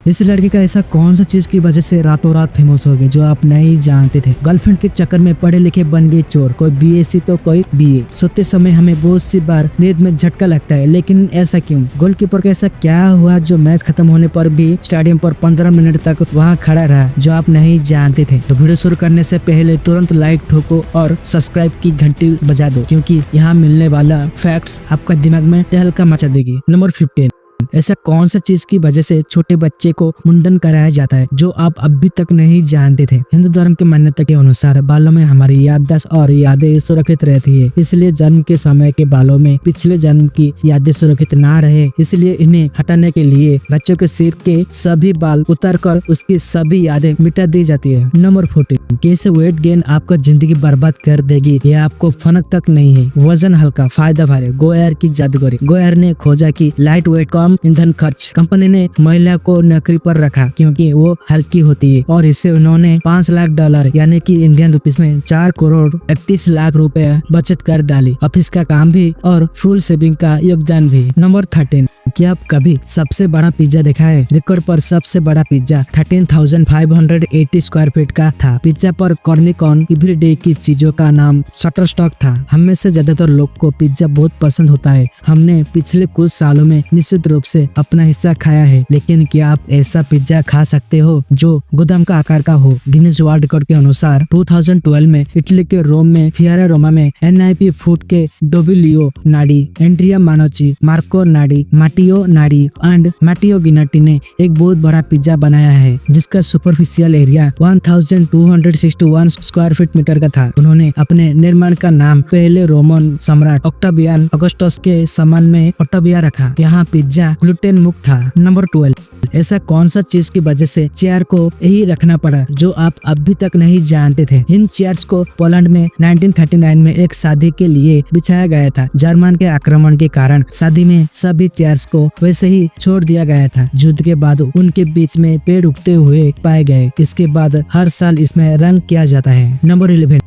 इस लड़के का ऐसा कौन सा चीज की वजह से रातों रात फेमस हो गए जो आप नहीं जानते थे। गर्लफ्रेंड के चक्कर में पढ़े लिखे बन गए चोर, कोई बीएससी तो कोई बीए। सोते समय हमें बहुत सी बार नींद में झटका लगता है, लेकिन ऐसा क्यों? गोलकीपर का ऐसा क्या हुआ जो मैच खत्म होने पर भी स्टेडियम पर 15 मिनट तक वहां खड़ा रहा, जो आप नहीं जानते थे? तो वीडियो शुरू करने से पहले तुरंत लाइक ठोको और सब्सक्राइब की घंटी बजा दो, क्योंकि यहाँ मिलने वाला फैक्ट्स आपका दिमाग में तहलका मचा देगी। नंबर 15, ऐसा कौन सा चीज की वजह से छोटे बच्चे को मुंडन कराया जाता है जो आप अभी तक नहीं जानते थे? हिंदू धर्म की मान्यता के अनुसार बालों में हमारी याददाश्त और यादें सुरक्षित रहती है, इसलिए जन्म के समय के बालों में पिछले जन्म की यादें सुरक्षित ना रहे, इसलिए इन्हें हटाने के लिए बच्चों के सिर के सभी बाल उतार कर उसकी सभी यादें मिटा दी जाती है। नंबर 14, कैसे वेट गेन आपका जिंदगी बर्बाद कर देगी ये आपको फनक तक नहीं है। वजन हल्का, फायदा भारी, गोएयर की जादूगरी। गोएयर ने खोजा कि लाइट वेट कम ईंधन खर्च। कंपनी ने महिला को नौकरी पर रखा क्योंकि वो हल्की होती है, और इससे उन्होंने $5 लाख यानी कि इंडियन रुपीस में 4 करोड़ 31 लाख रुपए बचत कर डाली। ऑफिस का काम भी और फुल सेविंग का योगदान भी। नंबर 13, क्या आप कभी सबसे बड़ा पिज्जा देखा है? रिकॉर्ड पर सबसे बड़ा पिज्जा 13,580 स्क्वायर फीट का था। पिज्जा पर कॉर्निकॉन एवरीडे की चीजों का नाम शटरस्टॉक था। हमें से ज्यादातर लोग को पिज्जा बहुत पसंद होता है। हमने पिछले कुछ सालों में निश्चित रूप से अपना हिस्सा खाया है, लेकिन क्या आप ऐसा पिज्जा खा सकते हो जो गोदाम का आकार का हो? गिनीज वर्ल्ड रिकॉर्ड के अनुसार 2012 में इटली के रोम में फियारा रोमा में NIP फूड के डोबिलियो नाडी, एंड्रिया मानोची, मार्को नाडी, माटियो नाडी एंड माटियो गिनाटी ने एक बहुत बड़ा पिज्जा बनाया है जिसका superficial area 1261 square feet metre का था। उन्होंने अपने निर्माण का नाम पहले रोमन सम्राट ऑक्टावियन अगस्टस के सम्मान में ऑक्टाविया रखा। यहाँ पिज्जा ग्लूटेन मुक्त था। नंबर 12, ऐसा कौन सा चीज की वजह से चेयर को यही रखना पड़ा जो आप अभी तक नहीं जानते थे? इन चेयर्स को पोलैंड में 1939 में एक शादी के लिए बिछाया गया था। जर्मन के आक्रमण के कारण शादी में सभी चेयर्स को वैसे ही छोड़ दिया गया था। युद्ध के बाद उनके बीच में पेड़ उगते हुए पाए गए। इसके बाद हर साल इसमें रंग किया जाता है। नंबर 11,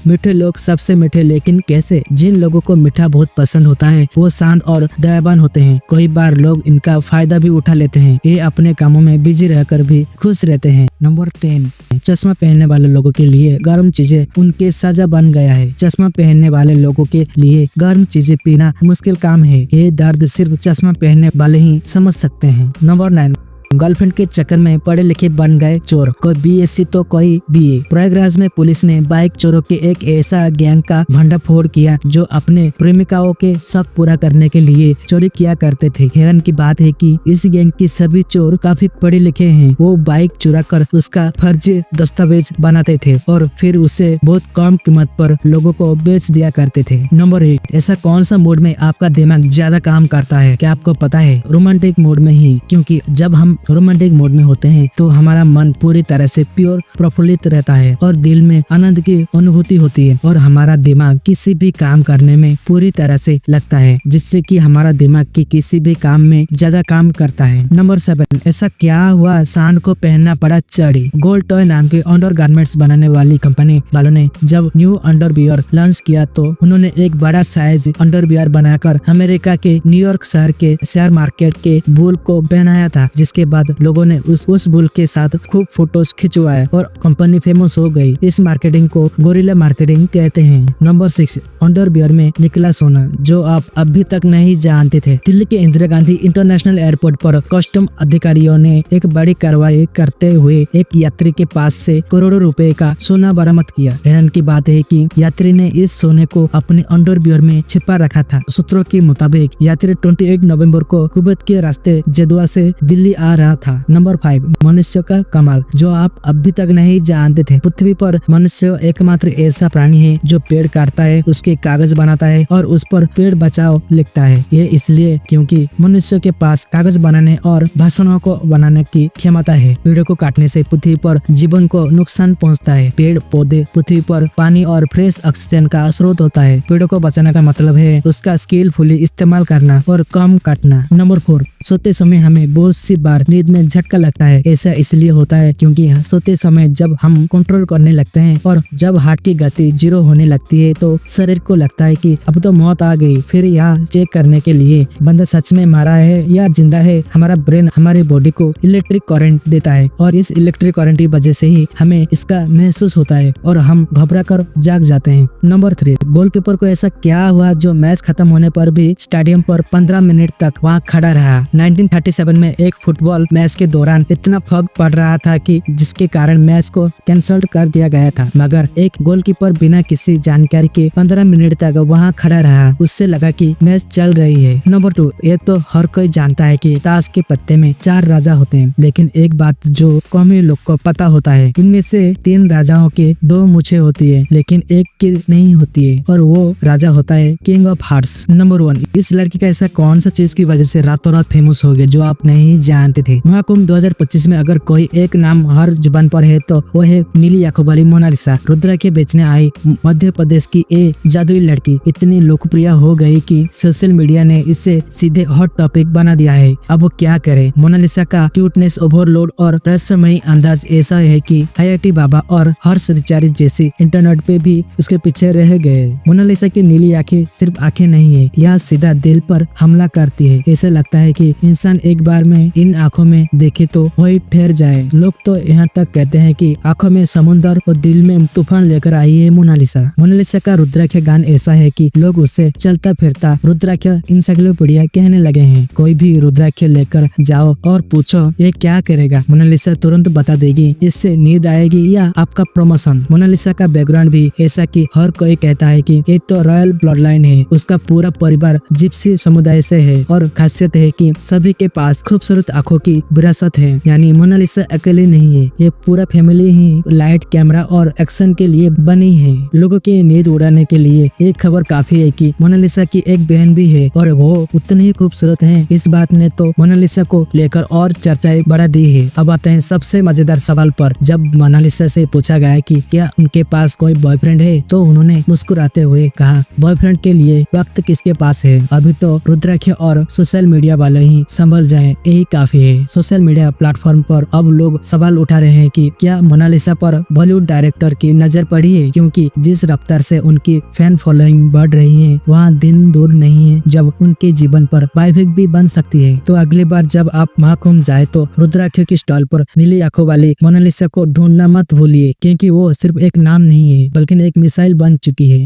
मीठे लोग सबसे मीठे, लेकिन कैसे? जिन लोगों को मीठा बहुत पसंद होता है वो शांत और दयावान होते हैं। कई बार लोग इनका फायदा भी उठा लेते हैं। ये अपने कामों में बिजी रहकर भी खुश रहते हैं। नंबर 10, चश्मा पहनने वाले लोगों के लिए गर्म चीजें उनके सजा बन गया है। चश्मा पहनने वाले लोगों के लिए गर्म चीजें पीना मुश्किल काम है। ये दर्द सिर्फ चश्मा पहनने वाले ही समझ सकते हैं। नंबर 9, गर्लफ्रेंड के चक्कर में पढ़े लिखे बन गए चोर, कोई बीएससी तो कोई बीए। प्रयागराज में पुलिस ने बाइक चोरों के एक ऐसा गैंग का भंडाफोड़ किया जो अपने प्रेमिकाओं के शौक पूरा करने के लिए चोरी किया करते थे। हैरान की बात है कि इस गैंग की सभी चोर काफी पढ़े लिखे हैं। वो बाइक चुरा कर उसका फर्जी दस्तावेज बनाते थे और फिर उसे बहुत कम कीमत पर लोगों को बेच दिया करते थे। नंबर 8, ऐसा कौन सा मूड में आपका दिमाग ज्यादा काम करता है? क्या आपको पता है? रोमांटिक मूड में ही, क्योंकि जब हम रोमांटिक मोड में होते हैं तो हमारा मन पूरी तरह से प्योर प्रफुल्लित रहता है और दिल में आनंद की अनुभूति होती है और हमारा दिमाग किसी भी काम करने में पूरी तरह से लगता है, जिससे कि हमारा दिमाग की किसी भी काम में ज्यादा काम करता है। नंबर 7, ऐसा क्या हुआ सांड को पहनना पड़ा चढ़ी? गोल्ड टॉय नाम के अंडर गारमेंट्स बनाने वाली कंपनी वालों ने जब न्यू अंडरवियर लॉन्च किया तो उन्होंने एक बड़ा साइज अंडरवियर बनाकर अमेरिका के न्यूयॉर्क शहर के शेयर मार्केट के बुल को पहनाया था, जिसके बाद लोगों ने उस बुल के साथ खूब फोटोज खिंचवाए और कंपनी फेमस हो गई। इस मार्केटिंग को गोरिल्ला मार्केटिंग कहते हैं। नंबर 6, अंडरवियर में निकला सोना, जो आप अभी तक नहीं जानते थे। दिल्ली के इंदिरा गांधी इंटरनेशनल एयरपोर्ट पर कस्टम अधिकारियों ने एक बड़ी कार्रवाई करते हुए एक यात्री के पास से करोड़ों रुपए का सोना बरामद किया। हैरान की बात है कि यात्री ने इस सोने को अपने अंडरवियर में छिपा रखा था। सूत्रों के मुताबिक यात्री 28 नवंबर को कुवैत के रास्ते जदुआ से दिल्ली आ रहा था। नंबर 5, मनुष्य का कमाल, जो आप अभी तक नहीं जानते थे। पृथ्वी पर मनुष्य एकमात्र ऐसा प्राणी है जो पेड़ काटता है, उसके कागज बनाता है और उस पर पेड़ बचाओ लिखता है। ये इसलिए क्योंकि मनुष्य के पास कागज बनाने और भाषणों को बनाने की क्षमता है। पेड़ों को काटने से पृथ्वी पर जीवन को नुकसान पहुंचता है। पेड़ पौधे पृथ्वी पर पानी और फ्रेश ऑक्सीजन का स्रोत होता है। पेड़ों को बचाने का मतलब है उसका स्किलफुली इस्तेमाल करना और कम काटना। नंबर 4, सोते समय हमें बहुत सी बार नींद में झटका लगता है। ऐसा इसलिए होता है क्योंकि सोते समय जब हम कंट्रोल करने लगते हैं और जब हार्ट की गति 0 होने लगती है तो शरीर को लगता है कि अब तो मौत आ गई। फिर यह चेक करने के लिए बंदा सच में मारा है या जिंदा है, हमारा ब्रेन हमारी बॉडी को इलेक्ट्रिक करंट देता है और इस इलेक्ट्रिक करंट की वजह से ही हमें इसका महसूस होता है और हम घबरा कर जाग जाते हैं। नंबर 3, गोलकीपर को ऐसा क्या हुआ जो मैच खत्म होने पर भी स्टेडियम पर 15 मिनट तक वहां खड़ा रहा। 1937 में एक फुटबॉल मैच के दौरान इतना फग पड़ रहा था कि जिसके कारण मैच को कैंसल कर दिया गया था, मगर एक गोलकीपर बिना किसी जानकारी के 15 मिनट तक वहां खड़ा रहा। उससे लगा कि मैच चल रही है। नंबर 2, ये तो हर कोई जानता है कि ताश के पत्ते में 4 राजा होते हैं, लेकिन एक बात जो कम ही लोग को पता होता है, इनमें से 3 राजाओं के 2 मूछें होती है लेकिन एक की नहीं होती है और वो राजा होता है किंग ऑफ हार्ट्स। नंबर 1, इस लड़की का ऐसा कौन सा चीज की वजह से रातों रात फेमस हो गया जो आप नहीं जानते थे। महाकुंभ 2025 में अगर कोई एक नाम हर जुबान पर है तो वो है नीली आंखों वाली मोनालिसा। रुद्राक्ष बेचने आई मध्य प्रदेश की ये जादुई लड़की इतनी लोकप्रिय हो गई कि सोशल मीडिया ने इसे सीधे हॉट टॉपिक बना दिया है। अब वो क्या करे। मोनालिसा का क्यूटनेस ओवरलोड और रहस्यमयी अंदाज ऐसा है कि IIT बाबा और हर्ष रिचारी जैसे इंटरनेट पे भी उसके पीछे रह गए। मोनालिसा की नीली आंखें सिर्फ आंखें नहीं है, यह सीधा दिल पर हमला करती है। ऐसा लगता है कि इंसान एक बार में इन आंखों में देखे तो वही ठहर जाए। लोग तो यहाँ तक कहते हैं कि आंखों में समुद्र और दिल में तूफान लेकर आई है मोनालिसा। मोनालिसा का रुद्राक्ष गान ऐसा है कि लोग उसे चलता फिरता रुद्राक्ष इंसाइक्लोपीडिया कहने लगे हैं। कोई भी रुद्राक्ष लेकर जाओ और पूछो ये क्या करेगा, मोनालिसा तुरंत बता देगी। इससे नींद आएगी या आपका प्रमोशन। मोनालिसा का बैकग्राउंड भी ऐसा कि हर कोई कहता है कि ये तो रॉयल ब्लड लाइन है। उसका पूरा परिवार जिप्सी समुदाय से है और खासियत है कि सभी के पास खूबसूरत आंखों की विरासत है। यानी मोनालिसा अकेले नहीं है, ये पूरा फैमिली ही लाइट, कैमरा और एक्शन के लिए बनी है। लोगों की नींद उड़ाने के लिए एक खबर काफी है कि मोनालिसा की एक बहन भी है और वो उतनी ही खूबसूरत है। इस बात ने तो मोनालिसा को लेकर और चर्चाएं बढ़ा दी है। अब आते हैं सबसे मजेदार सवाल पर। जब मोनालिसा से पूछा गया कि क्या उनके पास कोई बॉयफ्रेंड है तो उन्होंने मुस्कुराते हुए कहा, बॉयफ्रेंड के लिए वक्त किसके पास है, अभी तो रुद्राक्ष और सोशल मीडिया वाले ही संभल जाएं, यही काफी है। सोशल मीडिया प्लेटफॉर्म पर अब लोग सवाल उठा रहे हैं कि क्या मोनालिसा पर बॉलीवुड डायरेक्टर की नजर पड़ी है, क्योंकि जिस रफ्तार से उनकी फैन फॉलोइंग बढ़ रही है वहाँ दिन दूर नहीं है जब उनके जीवन पर बायोपिक भी बन सकती है। तो अगली बार जब आप महाकुंभ जाए तो रुद्राक्ष की स्टॉल पर नीली आंखों वाली मोनालिसा को ढूंढना मत भूलिए, क्योंकि वो सिर्फ एक नाम नहीं है बल्कि एक मिसाइल बन चुकी है।